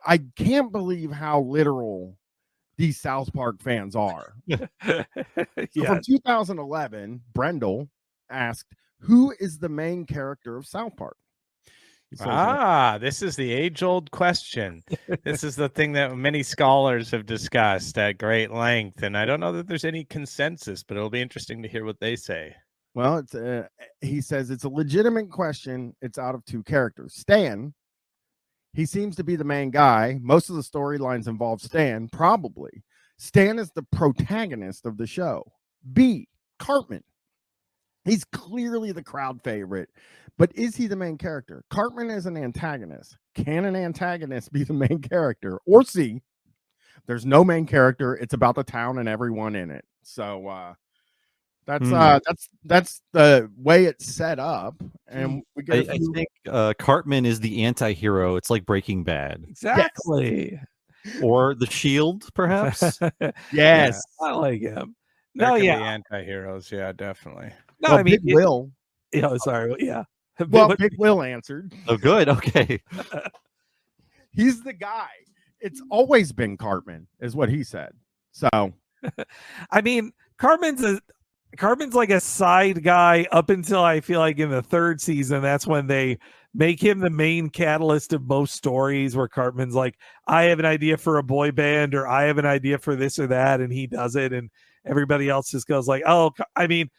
I can't believe how literal these South Park fans are. So from 2011, Brendel asked, "Who is the main character of South Park?" This is the age-old question. This is the thing that many scholars have discussed at great length, and I don't know that there's any consensus, but it'll be interesting to hear what they say. Well, he says it's a legitimate question. It's out of two characters. Stan, he seems to be the main guy. Most of the storylines involve Stan, probably. Stan is the protagonist of the show. B, Cartman. He's clearly the crowd favorite, but is he the main character? Cartman is an antagonist. Can an antagonist be the main character? Or C, there's no main character. It's about the town and everyone in it. So that's the way it's set up. And we get I think Cartman is the anti-hero. It's like Breaking Bad. Exactly. Yes. Or The Shield, perhaps. Yes. I like him. There can be anti-heroes. Yeah, definitely. No, well, I mean, Big Will. Sorry. Yeah. Well, Big Will answered. Oh, good. Okay. He's the guy. It's always been Cartman, is what he said. So, I mean, Cartman's like a side guy up until I feel like in the third season. That's when they make him the main catalyst of most stories, where Cartman's like, I have an idea for a boy band, or I have an idea for this or that, and he does it, and everybody else just goes like, oh, I mean,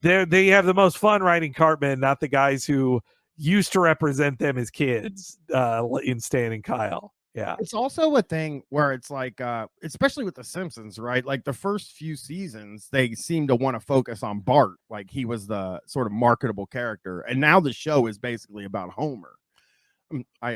they have the most fun writing Cartman, not the guys who used to represent them as kids in Stan and Kyle. Yeah. It's also a thing where it's like, especially with The Simpsons, right? Like the first few seasons, they seem to want to focus on Bart. Like he was the sort of marketable character. And now the show is basically about Homer.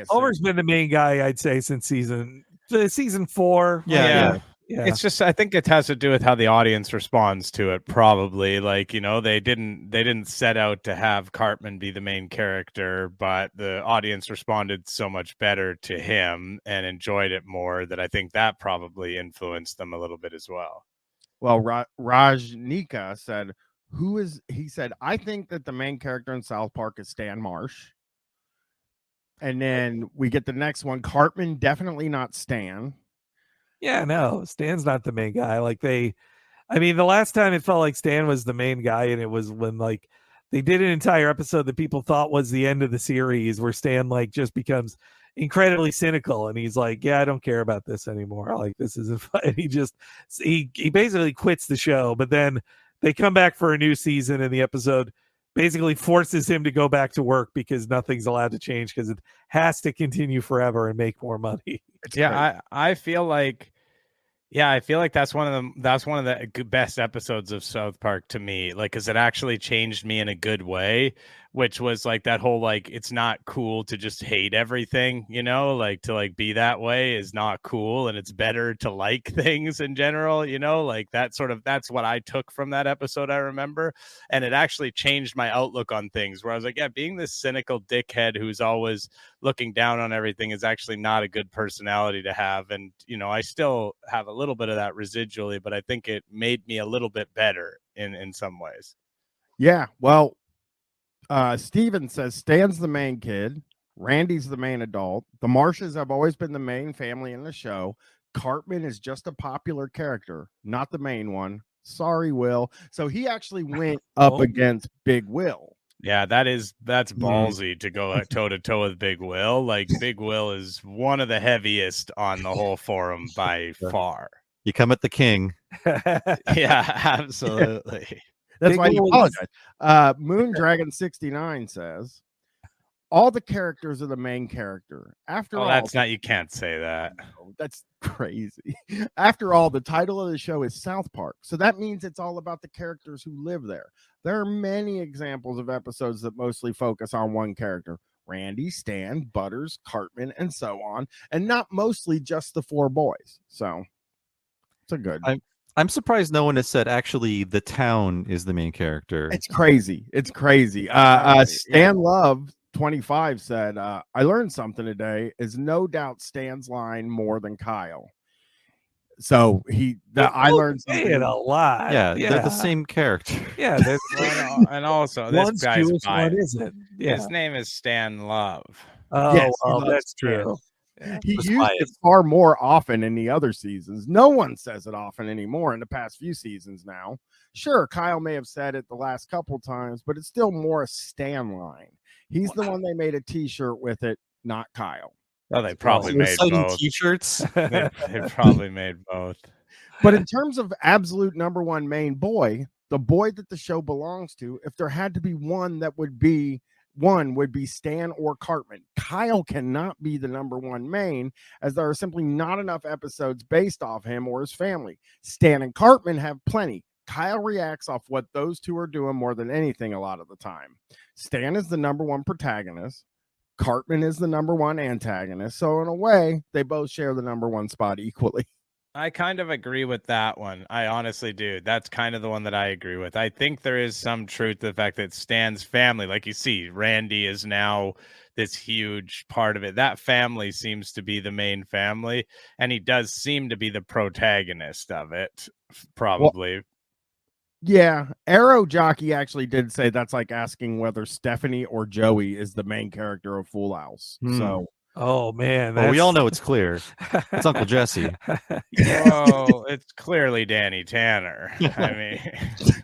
Homer's been the main guy, I'd say, since season 4. Yeah. It's just, I think it has to do with how the audience responds to it. Probably, like, you know, they didn't set out to have Cartman be the main character, but the audience responded so much better to him and enjoyed it more, that I think that probably influenced them a little bit as well. Well, Rajnika said, he said, I think that the main character in South Park is Stan Marsh. And then we get the next one, Cartman, definitely not Stan. Yeah, no, Stan's not the main guy. The last time it felt like Stan was the main guy, and it was when like they did an entire episode that people thought was the end of the series, where Stan like just becomes incredibly cynical, and he's like, yeah, I don't care about this anymore. Like, this isn't fun. And he basically quits the show, but then they come back for a new season, and the episode basically forces him to go back to work because nothing's allowed to change, because it has to continue forever and make more money. I feel like that's one of the best episodes of South Park to me, like, because it actually changed me in a good way, which was like that whole, like, it's not cool to just hate everything, you know, like to like be that way is not cool, and it's better to like things in general, you know, like that's what I took from that episode, I remember. And it actually changed my outlook on things, where I was like, yeah, being this cynical dickhead who's always looking down on everything is actually not a good personality to have. And, you know, I still have a little bit of that residually, but I think it made me a little bit better in some ways. Yeah. Well, Steven says Stan's the main kid. Randy's the main adult. The Marshes have always been the main family in the show. Cartman is just a popular character, not the main one. Sorry, Will. So he actually went up against Big Will. Yeah, that's ballsy to go toe to toe with Big Will. Like, Big Will is one of the heaviest on the whole forum by far. You come at the king. Yeah, absolutely. That's why you apologize. Moon Dragon 69 says, all the characters are the main character. After all, that's not, you can't say that. That's crazy. After all, the title of the show is South Park. So that means it's all about the characters who live there. There are many examples of episodes that mostly focus on one character. Randy, Stan, Butters, Cartman, and so on. And not mostly just the four boys. So it's a good. I'm surprised no one has said actually the town is the main character. It's crazy. It's crazy. Stan Love 25 said, I learned something today. Is no doubt Stan's line more than Kyle. So I learned something a lot. Yeah, they're the same character. Yeah, and also this guy's Jewish, what is it? Yeah. His name is Stan Love. Oh, yes, well, that's true. He was used it biased. far more often in the other seasons. No one says it often anymore in the past few seasons now. Sure, Kyle may have said it the last couple times, but it's still more a Stan line. He's the one they made a t-shirt with it, not Kyle. Oh, they probably You're made citing both. T-shirts. They probably made both. But in terms of absolute number one main boy, the boy that the show belongs to, if there had to be one that would be Stan or Cartman. Kyle cannot be the number one main, as there are simply not enough episodes based off him or his family. Stan and Cartman have plenty. Kyle reacts off what those two are doing more than anything a lot of the time. Stan is the number one protagonist. Cartman is the number one antagonist. So in a way, they both share the number one spot equally. I kind of agree with that one. I honestly do. That's kind of the one that I agree with. I think there is some truth to the fact that Stan's family, like you see, Randy is now this huge part of it. That family seems to be the main family, and he does seem to be the protagonist of it, probably. Well, yeah, Arrow Jockey actually did say that's like asking whether Stephanie or Joey is the main character of Full House. So Oh man, Well, we all know it's clear. It's Uncle Jesse. Well, it's clearly Danny Tanner. I mean,